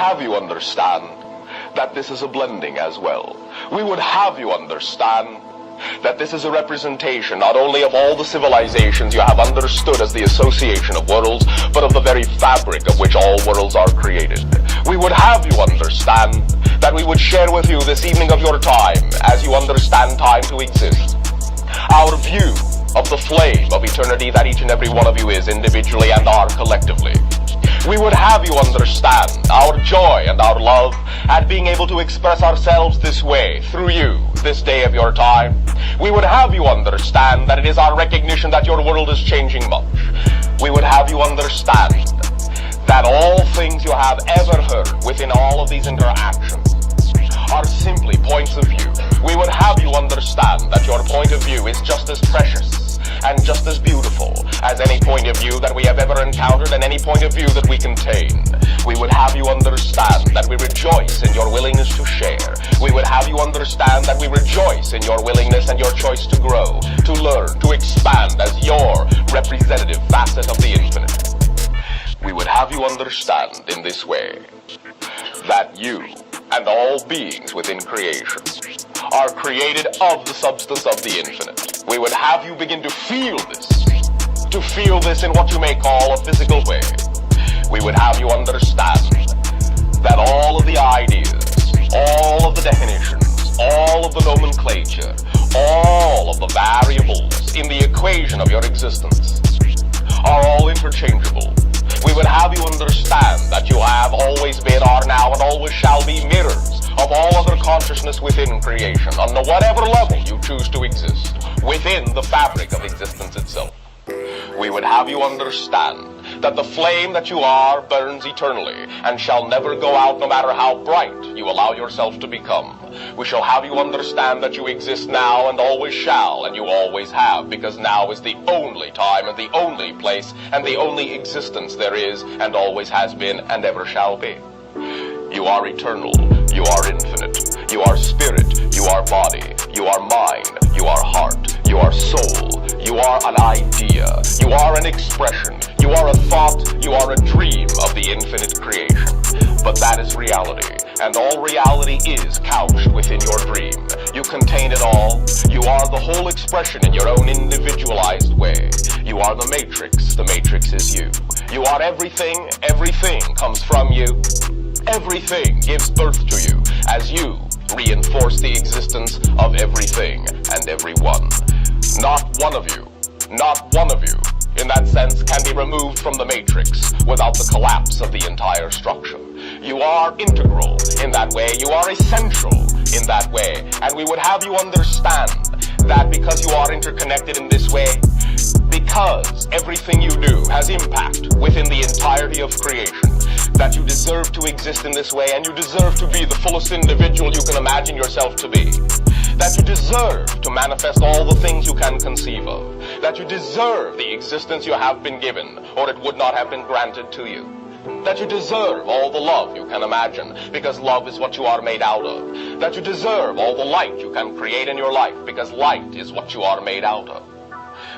have you understand that this is a blending as well. We would have you understand that this is a representation not only of all the civilizations you have understood as the association of worlds, but of the very fabric of which all worlds are created. We would have you understand that we would share with you this evening of your time, as you understand time to exist, our view of the flame of eternity that each and every one of you is individually and are collectively. We would have you understand our joy and our love at being able to express ourselves this way through you, this day of your time. We would have you understand that it is our recognition that your world is changing much. We would have you understand that all things you have ever heard within all of these interactions are simply points of view. We would have you understand that your point of view is just as precious and just as beautiful as any point of view that we have ever encountered and any point of view that we contain. We would have you understand that we rejoice in your willingness to share. We would have you understand that we rejoice in your willingness and your choice to grow, to learn, to expand as your representative facet of the infinite. We would have you understand in this way that you and all beings within creation are created of the substance of the infinite. We would have you begin to feel this in what you may call a physical way. We would have you understand that all of the ideas, all of the definitions, all of the nomenclature, all of the variables in the equation of your existence are all interchangeable. We would have you understand that you have always been, are now, and always shall be mirrors of all other consciousness within creation, on whatever level you choose to exist, within the fabric of existence itself. We would have you understand that the flame that you are burns eternally and shall never go out no matter how bright you allow yourself to become. We shall have you understand that you exist now and always shall, and you always have, because now is the only time and the only place and the only existence there is and always has been and ever shall be. You are eternal, you are infinite, you are spirit, you are body, you are mind, you are heart, you are soul, you are an idea, you are an expression, you are a thought, you are a dream of the infinite creation. But that is reality, and all reality is couched within your dream. You contain it all. You are the whole expression in your own individualized way. You are the matrix is you. You are everything, everything comes from you. Everything gives birth to you as you reinforce the existence of everything and everyone. Not one of you in that sense can be removed from the matrix without the collapse of the entire structure. You are integral in that way, you are essential in that way, and we would have you understand that because you are interconnected in this way, because everything you do has impact within the entirety of creation, that you deserve to exist in this way, and you deserve to be the fullest individual you can imagine yourself to be. That you deserve to manifest all the things you can conceive of. That you deserve the existence you have been given, or it would not have been granted to you. That you deserve all the love you can imagine, because love is what you are made out of. That you deserve all the light you can create in your life, because light is what you are made out of.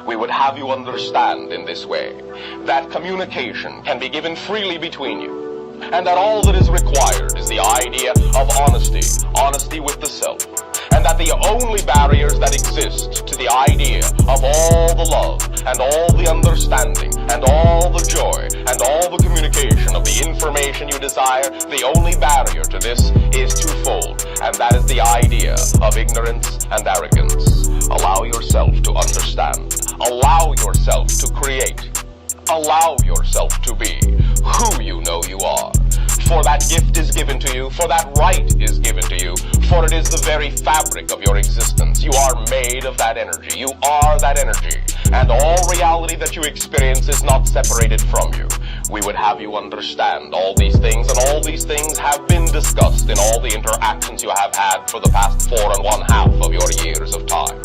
We would have you understand in this way that communication can be given freely between you, and that all that is required is the idea of honesty with the self, and that the only barriers that exist to the idea of all the love and all the understanding and all the joy and all the communication of the information you desire, the only barrier to this is twofold, and that is the idea of ignorance and arrogance. Allow yourself to understand. Allow yourself to create. Allow yourself to be who you know you are. For that gift is given to you, for that right is given to you, for it is the very fabric of your existence. You are made of that energy. You are that energy. And all reality that you experience is not separated from you. We would have you understand all these things, and all these things have been discussed in all the interactions you have had for the past 4½ of your years of time.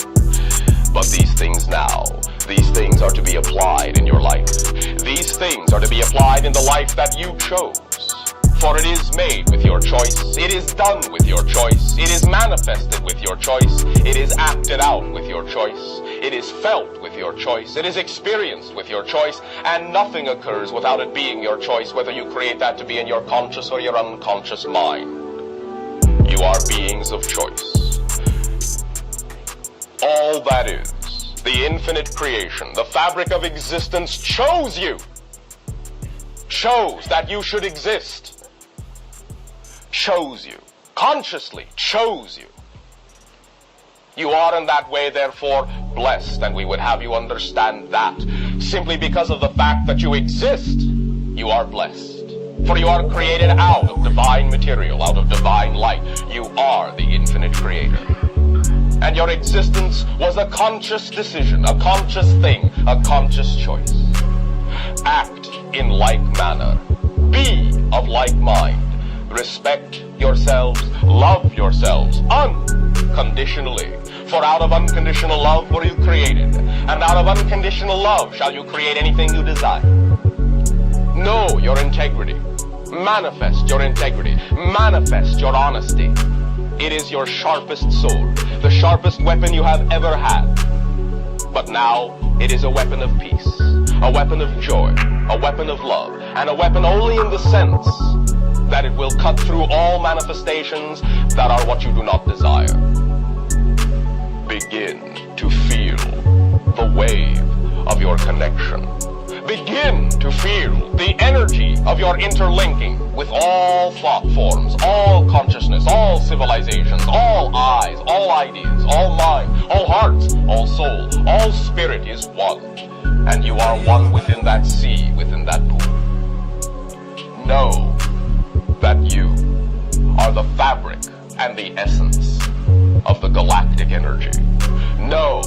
But these things now, these things are to be applied in your life. These things are to be applied in the life that you chose. For it is made with your choice, it is done with your choice, it is manifested with your choice, it is acted out with your choice, it is felt with with your choice. It is experienced with your choice, and nothing occurs without it being your choice, whether you create that to be in your conscious or your unconscious mind. You are beings of choice. All that is, the infinite creation, the fabric of existence, chose you. Chose that you should exist. Chose you. Consciously chose you. You are in that way, therefore, blessed, and we would have you understand that. Simply because of the fact that you exist, you are blessed. For you are created out of divine material, out of divine light. You are the infinite creator. And your existence was a conscious decision, a conscious thing, a conscious choice. Act in like manner. Be of like mind. Respect yourselves, love yourselves unconditionally. For out of unconditional love were you created, and out of unconditional love shall you create anything you desire. Know your integrity. Manifest your integrity. Manifest your honesty. It is your sharpest sword, the sharpest weapon you have ever had. But now it is a weapon of peace, a weapon of joy, a weapon of love, and a weapon only in the sense that it will cut through all manifestations that are what you do not desire. Begin to feel the wave of your connection. Begin to feel the energy of your interlinking with all thought forms, all consciousness, all civilizations, all eyes, all ideas, all mind, all hearts, all soul, all spirit is one. And you are one within that sea, within that pool. Know that you are the fabric and the essence of the galactic energy. Know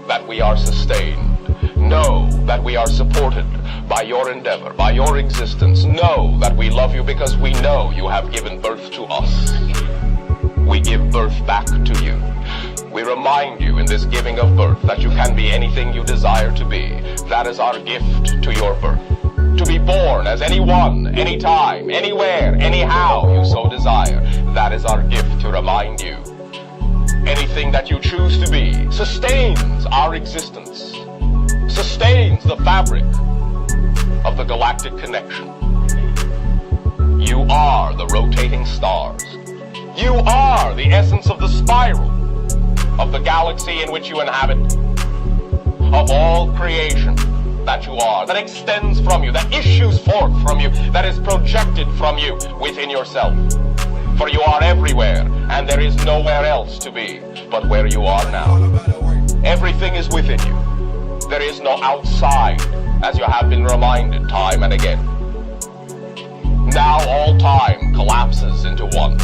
that we are sustained. Know that we are supported by your endeavor, by your existence. Know that we love you because we know you have given birth to us. We give birth back to you. We remind you in this giving of birth that you can be anything you desire to be. That is our gift to your birth. To be born as anyone, anytime, anywhere, anyhow you so desire. That is our gift to remind you. Anything that you choose to be sustains our existence, sustains the fabric of the galactic connection. You are the rotating stars. You are the essence of the spiral of the galaxy in which you inhabit, of all creation that you are, that extends from you, that issues forth from you, that is projected from you within yourself. For you are everywhere, and there is nowhere else to be but where you are now. Everything is within you. There is no outside, as you have been reminded time and again. Now all time collapses into one.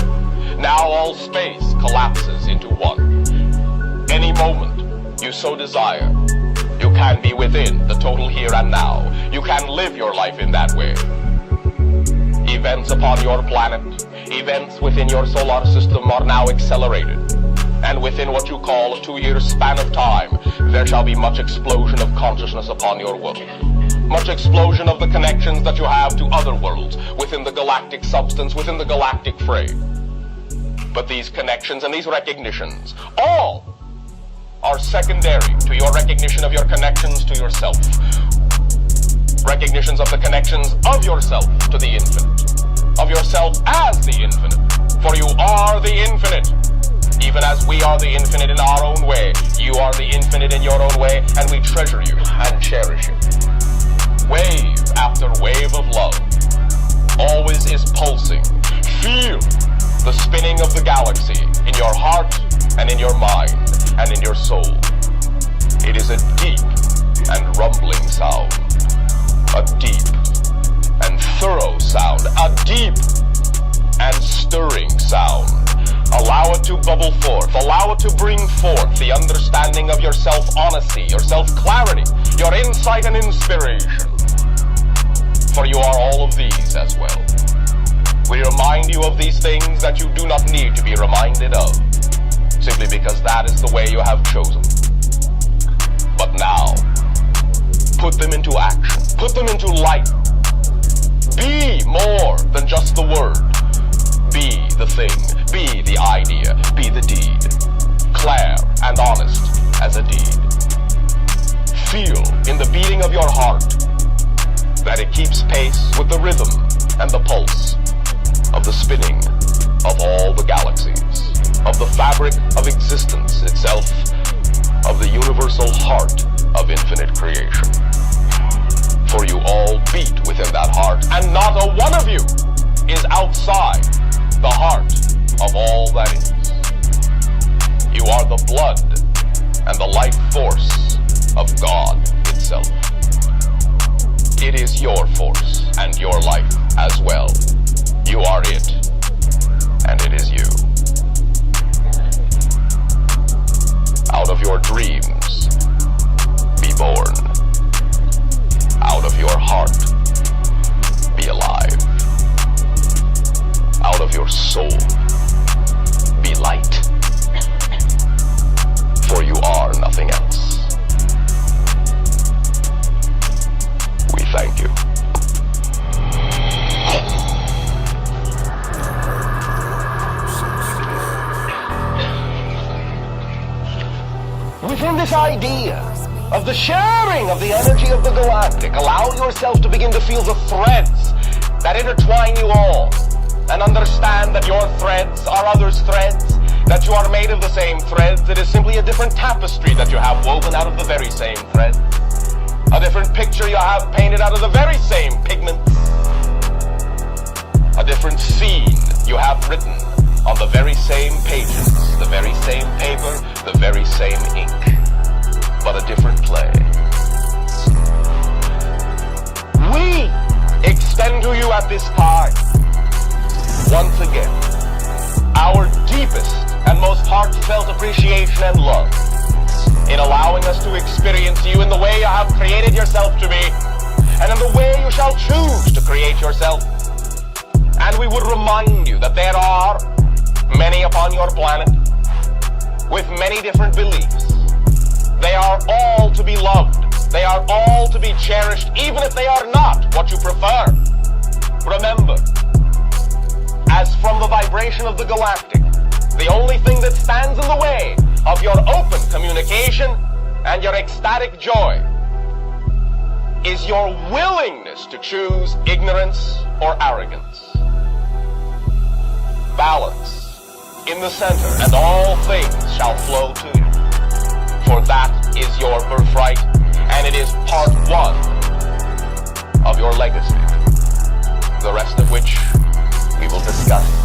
Now all space collapses into one. Any moment you so desire, you can be within the total here and now. You can live your life in that way. Events upon your planet, events within your solar system are now accelerated. And within what you call a 2-year span of time, there shall be much explosion of consciousness upon your world. Much explosion of the connections that you have to other worlds within the galactic substance, within the galactic frame. But these connections and these recognitions, all are secondary to your recognition of your connections to yourself. Recognitions of the connections of yourself to the infinite. Of yourself as the infinite. For you are the infinite. Even as we are the infinite in our own way, you are the infinite in your own way, and we treasure you and cherish you. Wave after wave of love always is pulsing. Feel the spinning of the galaxy in your heart and in your mind and in your soul. It is a deep and rumbling sound, a deep and thorough sound, a deep and stirring sound. Allow it to bubble forth, allow it to bring forth the understanding of your self-honesty, your self-clarity, your insight and inspiration. For you are all of these as well. We remind you of these things that you do not need to be reminded of, simply because that is the way you have chosen. But now, put them into action, put them into light. Be more than just the word. Be the thing, be the idea, be the deed. Clear and honest as a deed. feel in the beating of your heart that it keeps pace with the rhythm and the pulse of the spinning of all the galaxies, of the fabric of existence itself, of the universal heart of infinite creation. For you all beat within that heart, and not a one of you is outside the heart of all that is. You are the blood and the life force of God itself. It is your force and your life as well. You are it, and it is you. Out of your dreams, be born. Out of your heart, be alive. Out of your soul, be light. For you are nothing else. We thank you. Within this idea of the sharing of the energy of the Galactic, allow yourself to begin to feel the threads that intertwine you all, and understand that your threads are others' threads, that you are made of the same threads. It is simply a different tapestry that you have woven out of the very same thread, a different picture you have painted out of the very same pigments, a different scene you have written on the very same pages, the very same paper, the very same ink, but a different play. We extend to you at this time, once again, our deepest and most heartfelt appreciation and love in allowing us to experience you in the way you have created yourself to be, and in the way you shall choose to create yourself. And we would remind you that there are many upon your planet with many different beliefs. They are all to be loved. They are all to be cherished, even if they are not what you prefer. Remember, as from the vibration of the Galactic, the only thing that stands in the way of your open communication and your ecstatic joy is your willingness to choose ignorance or arrogance. Balance in the center, and all things shall flow to you. For that is your birthright, and it is part one of your legacy, the rest of which we will discuss